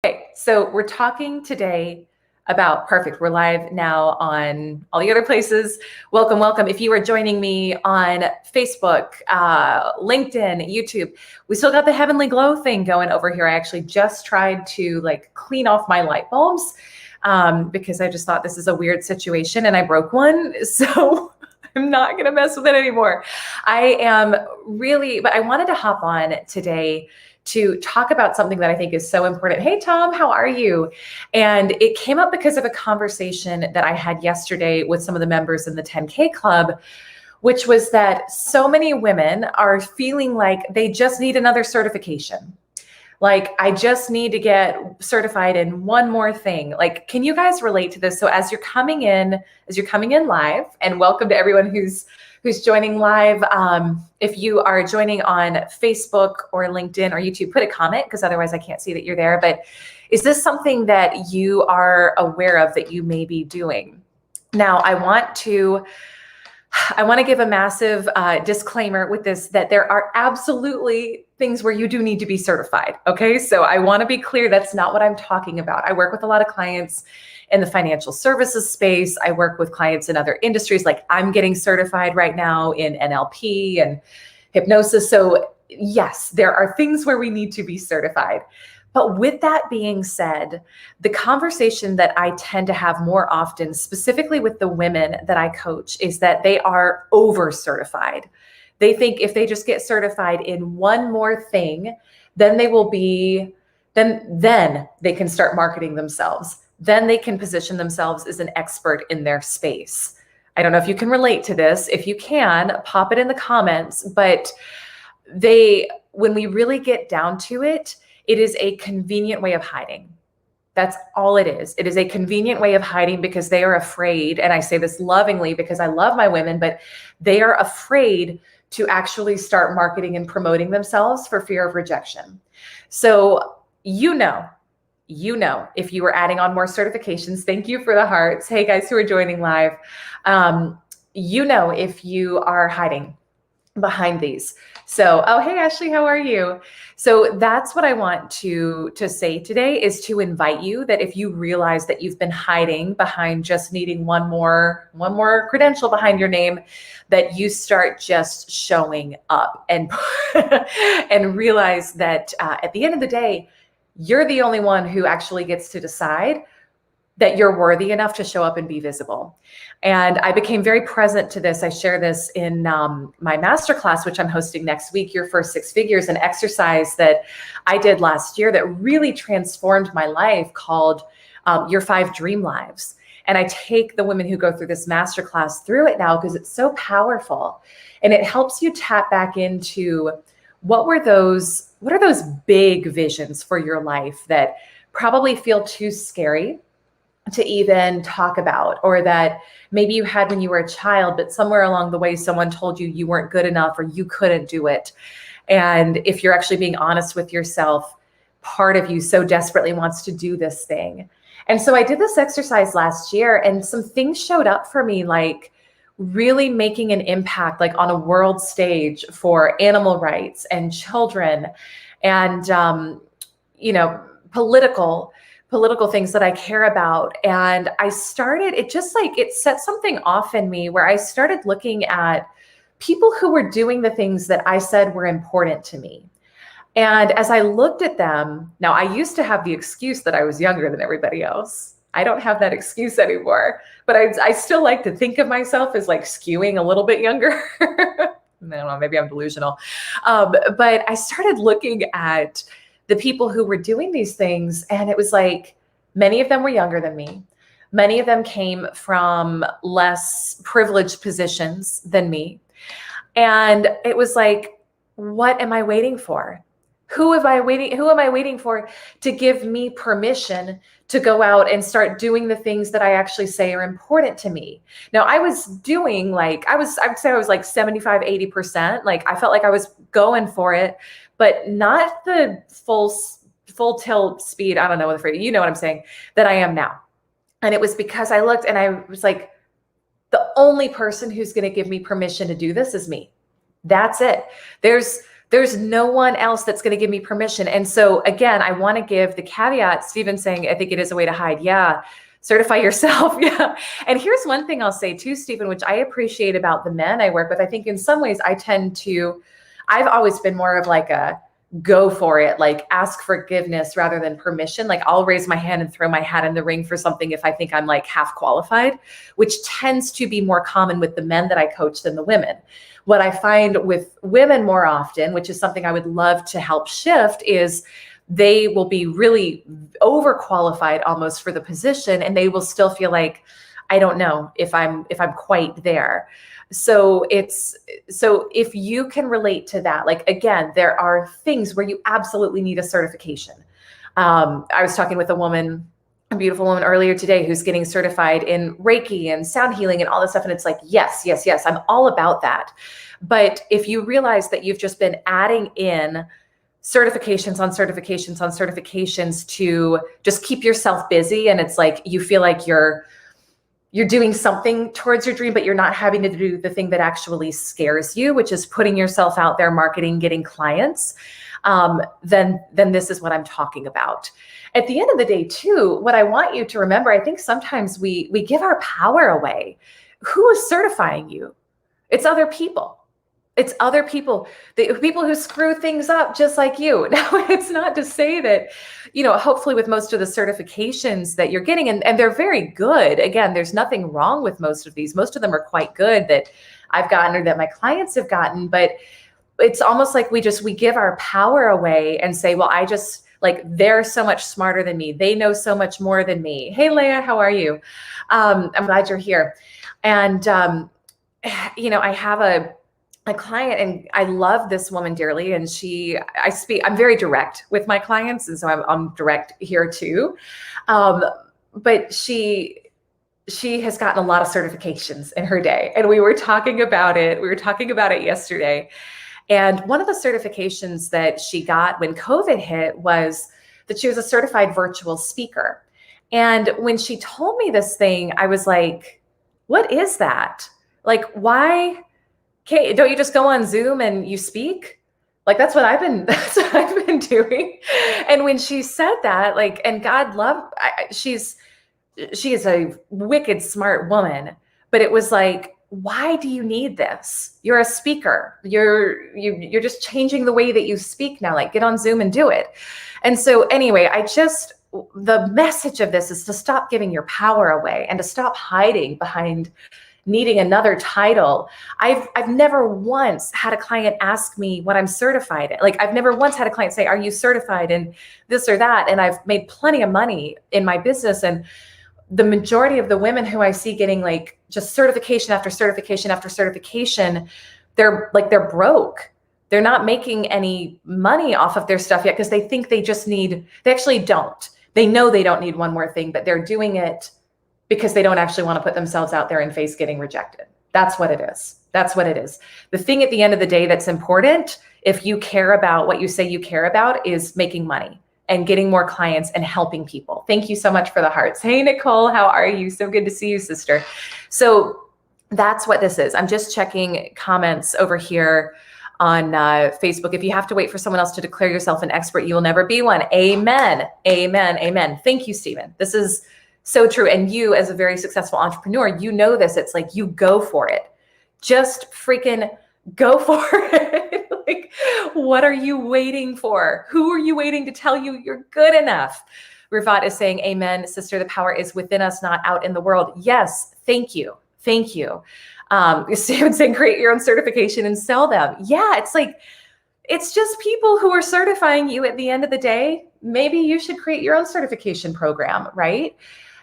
Okay, so we're talking today about perfect. We're live now on all the other places. Welcome, welcome. If you are joining me on Facebook, LinkedIn, YouTube, we still got the heavenly glow thing going over here. I actually just tried to clean off my light bulbs because I just thought this is a weird situation and I broke one. So I'm not going to mess with it anymore. But I wanted to hop on today to talk about something that I think is so important. Hey, Tom, how are you? And it came up because of a conversation that I had yesterday with some of the members in the 10K Club, which was that so many women are feeling like they just need another certification. Like, I just need to get certified in one more thing. Like, can you guys relate to this? So as you're coming in live, and welcome to everyone who's joining live. If you are joining on Facebook or LinkedIn or YouTube, put a comment because otherwise I can't see that you're there. But is this something that you are aware of that you may be doing? Now, I want to give a massive disclaimer with this, that there are absolutely things where you do need to be certified. Okay, so I want to be clear, that's not what I'm talking about. I work with a lot of clients in the financial services space. I work with clients in other industries. Like, I'm getting certified right now in NLP and hypnosis. So yes, there are things where we need to be certified. But with that being said, the conversation that I tend to have more often, specifically with the women that I coach, is that they are over certified. They think if they just get certified in one more thing, then then they can start marketing themselves. Then they can position themselves as an expert in their space. I don't know if you can relate to this. If you can, pop it in the comments. But when we really get down to it, it is a convenient way of hiding. That's all it is. It is a convenient way of hiding because they are afraid. And I say this lovingly because I love my women, but they are afraid to actually start marketing and promoting themselves for fear of rejection. So, if you were adding on more certifications, thank you for the hearts. Hey guys who are joining live, if you are hiding behind these. So, oh, hey, Ashley, how are you? So that's what I want to say today, is to invite you that if you realize that you've been hiding behind just needing one more credential behind your name, that you start just showing up and and realize that at the end of the day, you're the only one who actually gets to decide that you're worthy enough to show up and be visible. And I became very present to this. I share this in my masterclass, which I'm hosting next week, Your First Six Figures, an exercise that I did last year that really transformed my life, called Your 5 Dream Lives. And I take the women who go through this masterclass through it now because it's so powerful. And it helps you tap back into what are those big visions for your life that probably feel too scary to even talk about, or that maybe you had when you were a child, but somewhere along the way, someone told you weren't good enough or you couldn't do it. And if you're actually being honest with yourself, part of you so desperately wants to do this thing. And so I did this exercise last year, and some things showed up for me, like really making an impact, like on a world stage for animal rights and children and, political things that I care about. And it set something off in me where I started looking at people who were doing the things that I said were important to me. And as I looked at them, now I used to have the excuse that I was younger than everybody else. I don't have that excuse anymore, but I still like to think of myself as like skewing a little bit younger. I don't know, maybe I'm delusional. But I started looking at the people who were doing these things, and it was like, many of them were younger than me. Many of them came from less privileged positions than me. And it was like, what am I waiting for? Who am I waiting for to give me permission to go out and start doing the things that I actually say are important to me? Now, I was doing I would say I was like 75, 80%. Like, I felt like I was going for it, but not the full tilt speed. I don't know what you know what I'm saying, that I am now. And it was because I looked and I was like, the only person who's going to give me permission to do this is me. That's it. There's There's no one else that's going to give me permission. And so again, I want to give the caveat, Stephen saying, I think it is a way to hide. Yeah. Certify yourself. Yeah. And here's one thing I'll say too, Stephen, which I appreciate about the men I work with. I think in some ways I've always been more of like a go for it, like ask forgiveness rather than permission. Like I'll raise my hand and throw my hat in the ring for something if I think I'm like half qualified, which tends to be more common with the men that I coach than the women. What I find with women more often, which is something I would love to help shift, is they will be really overqualified almost for the position, and they will still feel like, I don't know if I'm quite there. So if you can relate to that, like, again, there are things where you absolutely need a certification. I was talking with a beautiful woman earlier today who's getting certified in Reiki and sound healing and all this stuff. And it's like, yes, I'm all about that. But if you realize that you've just been adding in certifications on certifications on certifications to just keep yourself busy, and it's like, you feel like you're doing something towards your dream, but you're not having to do the thing that actually scares you, which is putting yourself out there, marketing, getting clients, then this is what I'm talking about. At the end of the day too, what I want you to remember, I think sometimes we give our power away. Who is certifying you? It's other people. It's other people, the people who screw things up just like you. Now, it's not to say that, hopefully with most of the certifications that you're getting, and they're very good. Again, there's nothing wrong with most of these. Most of them are quite good that I've gotten or that my clients have gotten, but it's almost like we give our power away and say, well, they're so much smarter than me. They know so much more than me. Hey, Leah, how are you? I'm glad you're here. And, I have a client, and I love this woman dearly. And I'm very direct with my clients. And so I'm direct here too. But she has gotten a lot of certifications in her day. And we were talking about it. Yesterday. And one of the certifications that she got when COVID hit was that she was a certified virtual speaker. And when she told me this thing, I was like, what is that? Like, why? Okay, don't you just go on Zoom and you speak? Like, that's what I've been doing. And when she said that, like, and God love, she is a wicked smart woman, but it was like, why do you need this? You're a speaker. You're just changing the way that you speak now. Like, get on Zoom and do it. And so anyway, the message of this is to stop giving your power away and to stop hiding behind needing another title. I've never once had a client ask me what I'm certified in. Like, I've never once had a client say, are you certified in this or that? And I've made plenty of money in my business. And the majority of the women who I see getting like just certification after certification after certification, they're broke. They're not making any money off of their stuff yet because they think they actually don't. They know they don't need one more thing, but they're doing it because they don't actually want to put themselves out there and face getting rejected. That's what it is. The thing at the end of the day that's important, if you care about what you say you care about, is making money and getting more clients and helping people. Thank you so much for the hearts. Hey, Nicole, how are you? So good to see you, sister. So that's what this is. I'm just checking comments over here on Facebook. If you have to wait for someone else to declare yourself an expert, you will never be one. Amen. Thank you, Stephen. This is so true. And you, as a very successful entrepreneur, you know this. It's like, you go for it. Just freaking go for it. Like, what are you waiting for? Who are you waiting to tell you you're good enough? Rivat is saying, amen, sister, the power is within us, not out in the world. Yes. Thank you. Steven saying, create your own certification and sell them. Yeah. It's just people who are certifying you at the end of the day. Maybe you should create your own certification program, right?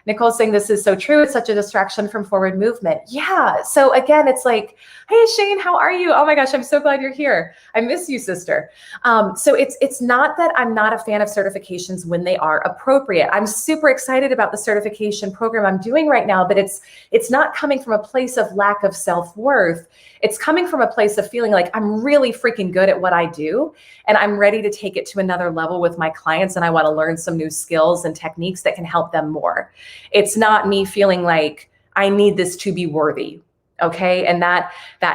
Nicole's saying this is so true. It's such a distraction from forward movement. Yeah. So again, it's like, hey, Shane, how are you? Oh my gosh, I'm so glad you're here. I miss you, sister. So it's not that I'm not a fan of certifications when they are appropriate. I'm super excited about the certification program I'm doing right now, but it's not coming from a place of lack of self-worth. It's coming from a place of feeling like I'm really freaking good at what I do, and I'm ready to take it to another level with my clients, and I want to learn some new skills and techniques that can help them more. It's not me feeling like I need this to be worthy. Okay. And that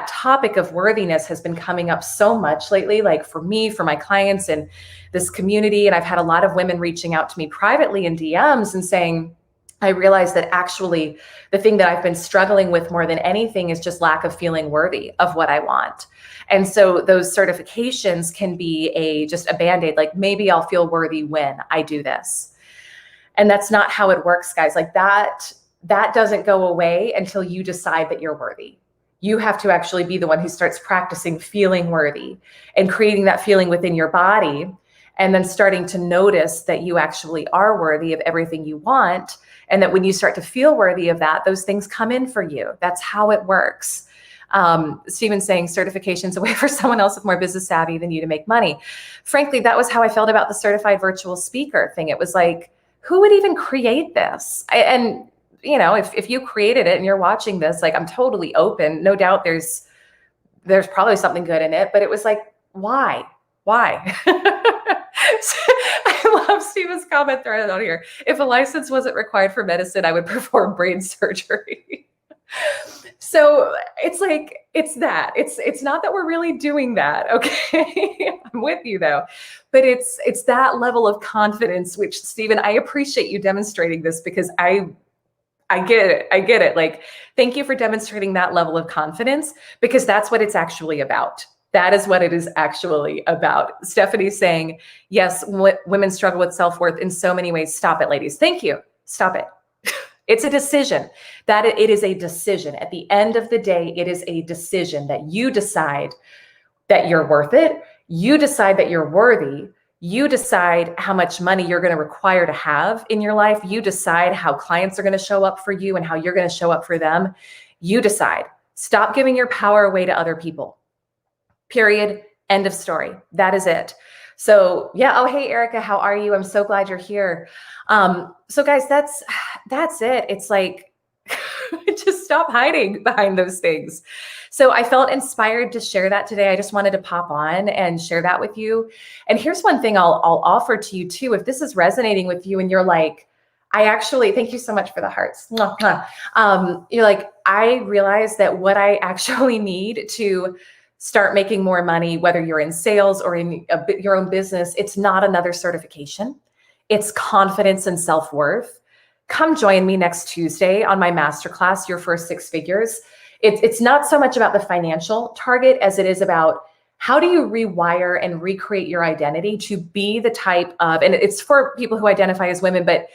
topic of worthiness has been coming up so much lately, like for me, for my clients and this community. And I've had a lot of women reaching out to me privately in DMs and saying, I realized that actually the thing that I've been struggling with more than anything is just lack of feeling worthy of what I want. And so those certifications can be just a Band-Aid, like maybe I'll feel worthy when I do this. And that's not how it works, guys. Like that doesn't go away until you decide that you're worthy. You have to actually be the one who starts practicing feeling worthy and creating that feeling within your body, and then starting to notice that you actually are worthy of everything you want. And that when you start to feel worthy of that, those things come in for you. That's how it works. Stephen's saying certification's a way for someone else with more business savvy than you to make money. Frankly, that was how I felt about the certified virtual speaker thing. It was like, who would even create this? And you know, if you created it and you're watching this, like I'm totally open. No doubt there's probably something good in it, but it was like, why? I love Stephen's comment thread on here. If a license wasn't required for medicine, I would perform brain surgery. So it's like, it's not that we're really doing that. Okay. I'm with you though, but it's that level of confidence, which Stephen, I appreciate you demonstrating this because I get it. I get it. Like, thank you for demonstrating that level of confidence because that's what it's actually about. That is what it is actually about. Stephanie's saying, yes, women struggle with self-worth in so many ways. Stop it, ladies. Thank you. Stop it. It's a decision. That it is a decision. At the end of the day, it is a decision that you decide that you're worth it. You decide that you're worthy. You decide how much money you're going to require to have in your life. You decide how clients are going to show up for you and how you're going to show up for them. You decide. Stop giving your power away to other people. Period. End of story. That is it. So yeah. Oh, hey, Erica, how are you? I'm so glad you're here. So guys, that's it. It's like, just stop hiding behind those things. So I felt inspired to share that today. I just wanted to pop on and share that with you. And here's one thing I'll offer to you too. If this is resonating with you and you're like, I actually, thank you so much for the hearts. You're like, I realize that what I actually need to start making more money, whether you're in sales or in your own business, it's not another certification. It's confidence and self-worth. Come join me next Tuesday on my masterclass, Your First Six Figures. It's not so much about the financial target as it is about how do you rewire and recreate your identity to be the type of, and it's for people who identify as women, but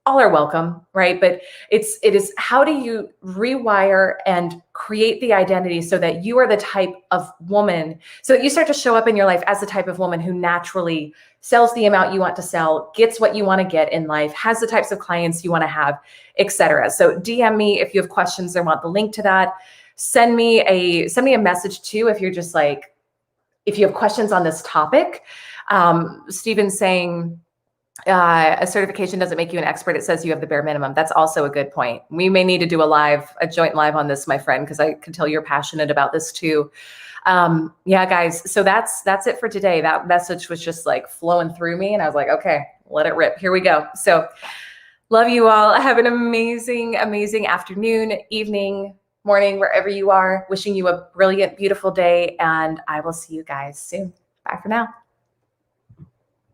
all are welcome, right? But it is how do you rewire and create the identity so that you are the type of woman, so that you start to show up in your life as the type of woman who naturally sells the amount you want to sell, gets what you want to get in life, has the types of clients you want to have, etc. So DM me if you have questions or want the link to that. Send me a message too if you're just like, if you have questions on this topic. Stephen's saying, a certification doesn't make you an expert. It says you have the bare minimum. That's also a good point. We may need to do a joint live on this, my friend, because I can tell you're passionate about this too. Yeah, guys. So that's it for today. That message was just like flowing through me and I was like, okay, let it rip. Here we go. So love you all. Have an amazing, amazing afternoon, evening, morning, wherever you are. Wishing you a brilliant, beautiful day. And I will see you guys soon. Bye for now.